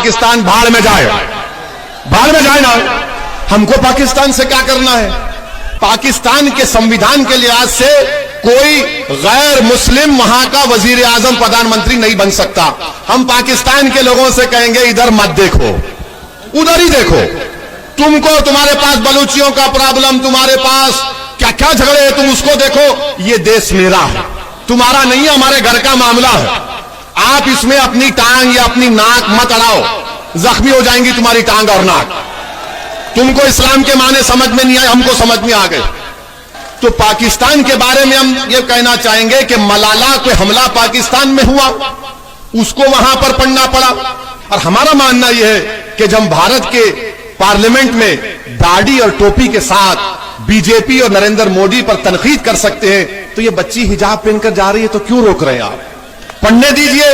पाकिस्तान भाड़ में जाए, भाड़ में जाए ना। हमको पाकिस्तान से क्या करना है? पाकिस्तान के संविधान के लिहाज से कोई गैर मुस्लिम वहां का वजीर आजम प्रधानमंत्री नहीं बन सकता। हम पाकिस्तान के लोगों से कहेंगे इधर मत देखो, उधर ही देखो। तुमको तुम्हारे पास बलूचियों का प्रॉब्लम, तुम्हारे पास क्या क्या झगड़े हैं, तुम उसको देखो। ये देश मेरा है, तुम्हारा नहीं है, हमारे घर का मामला है। आप इसमें अपनी टांग या अपनी नाक मत अड़ाओ, जख्मी हो जाएंगी तुम्हारी टांग और नाक। तुमको इस्लाम के माने समझ में नहीं आए, हमको समझ में आ गए। तो पाकिस्तान के बारे में हम ये कहना चाहेंगे कि मलाला कोई हमला पाकिस्तान में हुआ, उसको वहां पर पढ़ना पड़ा। और हमारा मानना यह है कि जब भारत के पार्लियामेंट में दाढ़ी और टोपी के साथ बीजेपी और नरेंद्र मोदी पर तनकीद कर सकते हैं, तो ये बच्ची हिजाब पहनकर जा रही है तो क्यों रोक रहे हैं आप? पढ़ने दीजिए,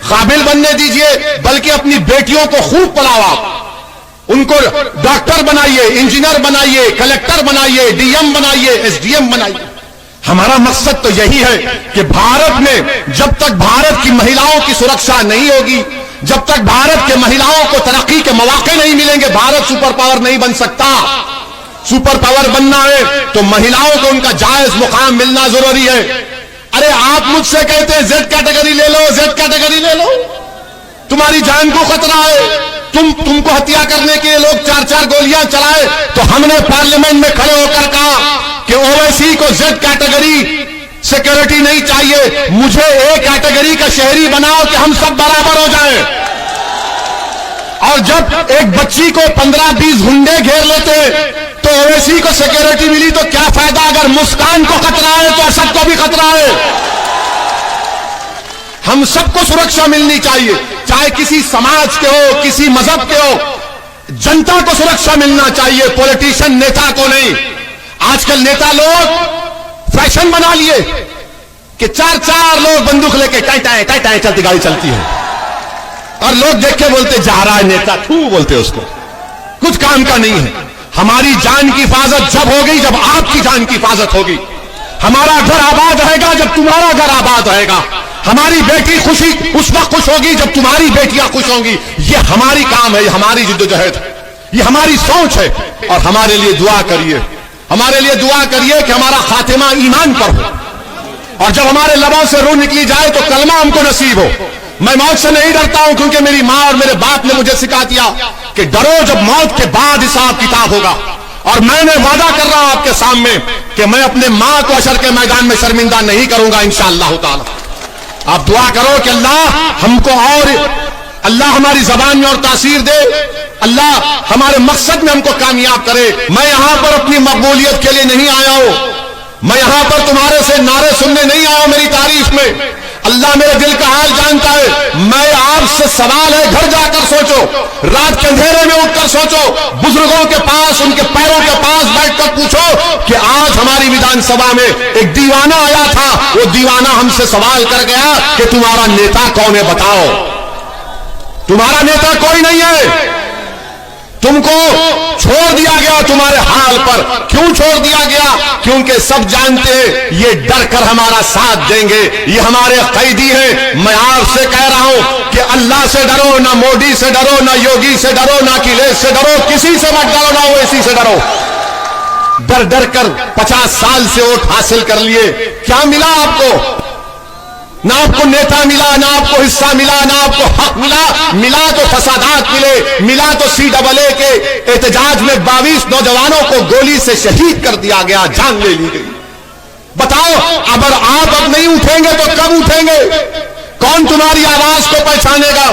काबिल बनने दीजिए, बल्कि अपनी बेटियों को खूब पढ़ाओ आप। उनको डॉक्टर बनाइए, इंजीनियर बनाइए, कलेक्टर बनाइए, डीएम बनाइए, एसडीएम बनाइए। हमारा मकसद तो यही है कि भारत में जब तक भारत की महिलाओं की सुरक्षा नहीं होगी, जब तक भारत के महिलाओं को तरक्की के मौके नहीं मिलेंगे, भारत सुपर पावर नहीं बन सकता। सुपर पावर बनना है तो महिलाओं को उनका जायज मुकाम मिलना जरूरी है। अरे आप मुझसे कहते हैं जेड कैटेगरी ले लो, जेड कैटेगरी ले लो, तुम्हारी जान को खतरा है। तुमको हत्या करने के लिए लोग 4-4 गोलियां चलाए, तो हमने पार्लियामेंट में खड़े होकर कहा कि ओवैसी को जेड कैटेगरी सिक्योरिटी नहीं चाहिए, मुझे ए कैटेगरी का शहरी बनाओ कि हम सब बराबर हो जाएं। और जब एक बच्ची को 15-20 गुंडे घेर लेते तो ओवैसी को सिक्योरिटी मिली तो क्या फायदा? अगर मुस्कान को खतरा है तो असद को भी खतरा है। हम सबको सुरक्षा मिलनी चाहिए, चाहे किसी समाज के हो, किसी मजहब के हो। जनता को सुरक्षा मिलना चाहिए, पॉलिटिशियन नेता को नहीं। आजकल नेता लोग फैशन बना लिए कि 4-4 लोग बंदूक लेके टाई टाई चलती गाड़ी चलती है, और लोग देख के बोलते जा रहा है नेता, थू बोलते उसको, कुछ काम का नहीं है। हमारी जान की हिफाजत जब होगी जब आपकी जान की हिफाजत होगी। हमारा घर आबाद रहेगा जब तुम्हारा घर आबाद रहेगा। हमारी बेटी खुशी उस वक्त खुश होगी जब तुम्हारी बेटियां खुश होंगी। ये हमारी काम है, ये हमारी जिद्दोजहद है, ये हमारी सोच है। और हमारे लिए दुआ करिए, हमारे लिए दुआ करिए कि हमारा खातिमा ईमान पर हो, और जब हमारे लबों से रूह निकली जाए तो कलमा हमको नसीब हो। मैं मौत से नहीं डरता हूं, क्योंकि मेरी मां और मेरे बाप ने मुझे सिखा दिया कि डरो जब मौत के बाद हिसाब किताब होगा। और मैंने वादा कर रहा हूं आपके सामने कि मैं अपने मां को हशर के मैदान में शर्मिंदा नहीं करूंगा इंशाअल्लाह ताला। आप दुआ करो कि अल्लाह हमको और अल्लाह हमारी जबान में और तासीर दे, अल्लाह हमारे मकसद में हमको कामयाब करे। मैं यहां पर अपनी मकबूलियत के लिए नहीं आया हूं, मैं यहां पर तुम्हारे से नारे सुनने नहीं आया मेरी तारीफ में। अल्लाह मेरे दिल का हाल जानता है। मैं आपसे सवाल है, घर जाकर सोचो, रात के अंधेरे में उठकर सोचो, बुजुर्गों के पास, उनके पैरों के पास बैठकर पूछो कि आज हमारी विधानसभा में एक दीवाना आया था, वो दीवाना हमसे सवाल कर गया कि तुम्हारा नेता कौन है, बताओ। तुम्हारा नेता कोई नहीं है, तुमको छोड़ दिया गया तुम्हारे हाल पर। क्यों छोड़ दिया गया? क्योंकि सब जानते हैं ये डर कर हमारा साथ देंगे, ये हमारे कैदी हैं। मैं आपसे कह रहा हूं कि अल्लाह से डरो, ना मोदी से डरो, ना योगी से डरो, ना अखिलेश से डरो, किसी से मत डरो, ना ओवैसी से डरो। डर डर कर 50 साल से वोट हासिल कर लिए, क्या मिला आपको? ना आपको नेता मिला, ना आपको हिस्सा मिला, ना आपको हक मिला। मिला तो फसादात मिले, मिला तो CAA के एहतजाज में 22 नौजवानों को गोली से शहीद कर दिया गया, जान ले ली गई। बताओ, अगर आप अब नहीं उठेंगे तो कब उठेंगे? कौन तुम्हारी आवाज को पहचानेगा?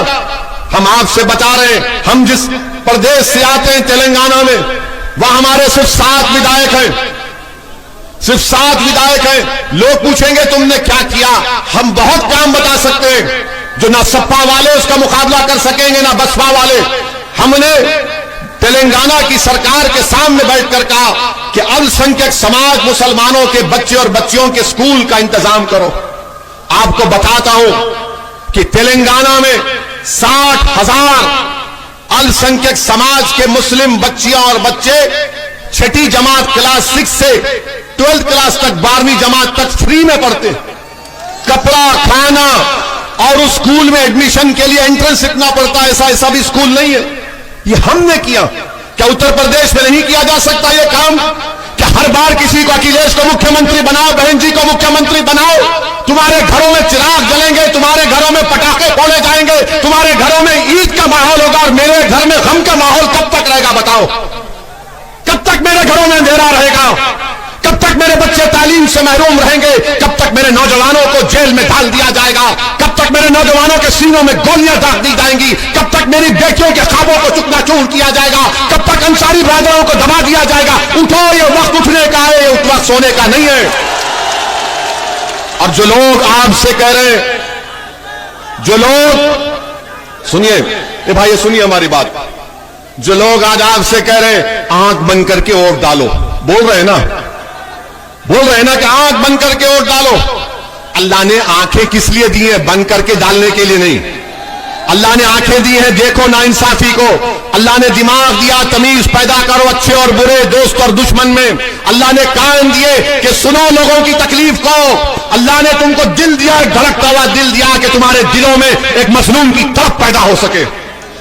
हम आपसे बता रहे हैं, हम जिस प्रदेश से आते हैं तेलंगाना में, वहां हमारे सिर्फ 7 विधायक हैं, सिर्फ 7 विधायक हैं। लोग पूछेंगे तुमने क्या किया? हम बहुत काम बता सकते हैं, जो ना सपा वाले उसका मुकाबला कर सकेंगे, ना बसपा वाले। हमने तेलंगाना की सरकार के सामने बैठकर कहा कि अल्पसंख्यक समाज मुसलमानों के बच्चे और बच्चियों के स्कूल का इंतजाम करो। आपको बताता हूं कि तेलंगाना में 60,000 अल्पसंख्यक समाज के मुस्लिम बच्चियां और बच्चे 6ठी जमात क्लास 6 से 12th क्लास तक, 12वीं जमात तक फ्री में पढ़ते। कपड़ा, खाना, और उस स्कूल में एडमिशन के लिए एंट्रेंस लिखना पड़ता है, ऐसा भी स्कूल नहीं है। ये हमने किया। क्या उत्तर प्रदेश में नहीं किया जा सकता ये काम? क्या हर बार किसी को, अखिलेश को मुख्यमंत्री बनाओ, बहन जी को मुख्यमंत्री बनाओ, तुम्हारे घरों में चिराग जलेंगे, तुम्हारे घरों में पटाखे फोड़े जाएंगे, तुम्हारे घरों में ईद का माहौल होगा, और मेरे घर में गम का माहौल कब तक रहेगा बताओ? कब तक मेरे घरों में अंधेरा रहेगा? कब तक मेरे बच्चे तालीम से महरूम रहेंगे? कब तक मेरे नौजवानों को जेल में डाल दिया जाएगा? कब तक मेरे नौजवानों के सीनों में गोलियां दाग दी जाएंगी? कब तक मेरी बेटियों के ख्वाबों को चूर किया जाएगा? कब तक अंसारी ब्रादरों को दबा दिया जाएगा? उठो, ये वक्त उठने का है, ये वक्त सोने का नहीं है। और जो लोग आपसे कह रहे हैं, जो लोग, सुनिए ये भाई, सुनिए हमारी बात, जो लोग आज आपसे कह रहे हैं आंख बंद करके वोट डालो, बोल रहे हैं ना कि आंख बंद करके वोट डालो। अल्लाह ने आंखें किस लिए दी हैं? बंद करके डालने के लिए नहीं। अल्लाह ने आंखें दी हैं, देखो नाइंसाफी को। अल्लाह ने दिमाग दिया, तमीज पैदा करो अच्छे और बुरे, दोस्त और दुश्मन में। अल्लाह ने कान दिए कि सुनो लोगों की तकलीफ को। अल्लाह ने तुमको दिल दिया, धड़कता हुआ दिल दिया कि तुम्हारे दिलों में एक मजलूम की तड़प पैदा हो सके।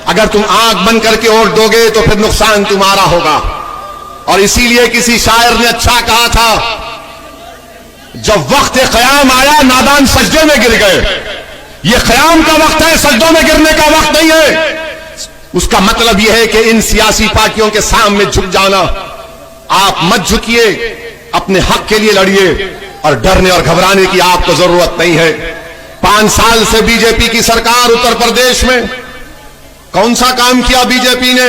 अगर तुम आंख बंद करके वोट दोगे तो फिर नुकसान तुम्हारा होगा। और इसीलिए किसी शायर ने अच्छा कहा था, जब वक्त क़याम आया नादान सजदे में गिर गए। ये क़याम का वक्त है, सजदों में गिरने का वक्त नहीं है। उसका मतलब यह है कि इन सियासी पार्टियों के सामने झुक जाना। आप मत झुकिए, अपने हक के लिए लड़िए, और डरने और घबराने की आपको जरूरत नहीं है। 5 साल से बीजेपी की सरकार उत्तर प्रदेश में कौन सा काम किया? बीजेपी ने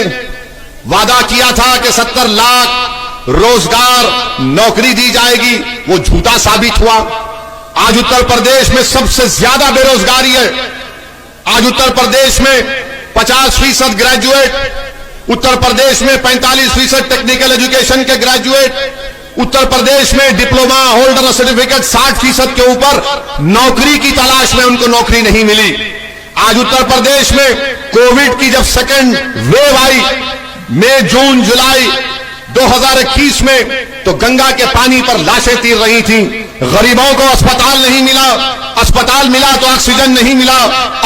वादा किया था कि 70 लाख रोजगार नौकरी दी जाएगी, वो झूठा साबित हुआ। आज उत्तर प्रदेश में सबसे ज्यादा बेरोजगारी है। आज उत्तर प्रदेश में 50% ग्रेजुएट, उत्तर प्रदेश में 45% टेक्निकल एजुकेशन के ग्रेजुएट, उत्तर प्रदेश में डिप्लोमा होल्डर सर्टिफिकेट 60% के ऊपर नौकरी की तलाश में उनको नौकरी नहीं मिली। आज उत्तर प्रदेश में कोविड की जब सेकेंड वेव आई, मई, जून, जुलाई 2021 में, तो गंगा के पानी पर लाशें तीर रही थीं। गरीबों को अस्पताल नहीं मिला, अस्पताल मिला तो ऑक्सीजन नहीं मिला,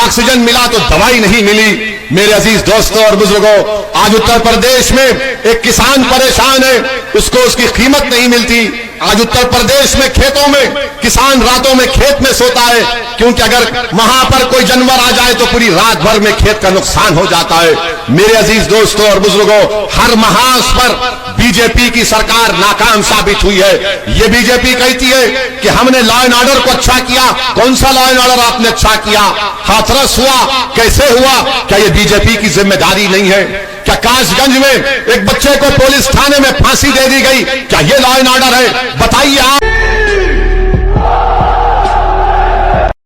ऑक्सीजन मिला तो दवाई नहीं मिली। मेरे अजीज दोस्तों और बुजुर्गों, आज उत्तर प्रदेश में एक किसान परेशान है, उसको उसकी कीमत नहीं मिलती। आज उत्तर प्रदेश में खेतों में किसान रातों में खेत में सोता है, क्योंकि अगर वहां पर कोई जानवर आ जाए तो पूरी रात भर में खेत का नुकसान हो जाता है। मेरे अजीज दोस्तों और बुजुर्गों, हर महाज पर बीजेपी की सरकार नाकाम साबित हुई है। ये बीजेपी कहती है कि हमने लॉ एंड ऑर्डर को अच्छा किया। कौन सा लॉ एंड ऑर्डर आपने अच्छा किया? हाथरस हुआ, कैसे हुआ? क्या ये बीजेपी की जिम्मेदारी नहीं है? क्या कासगंज में एक बच्चे को पुलिस थाने में फांसी दे दी गई, क्या ये लॉ एंड ऑर्डर है? बताइए आप।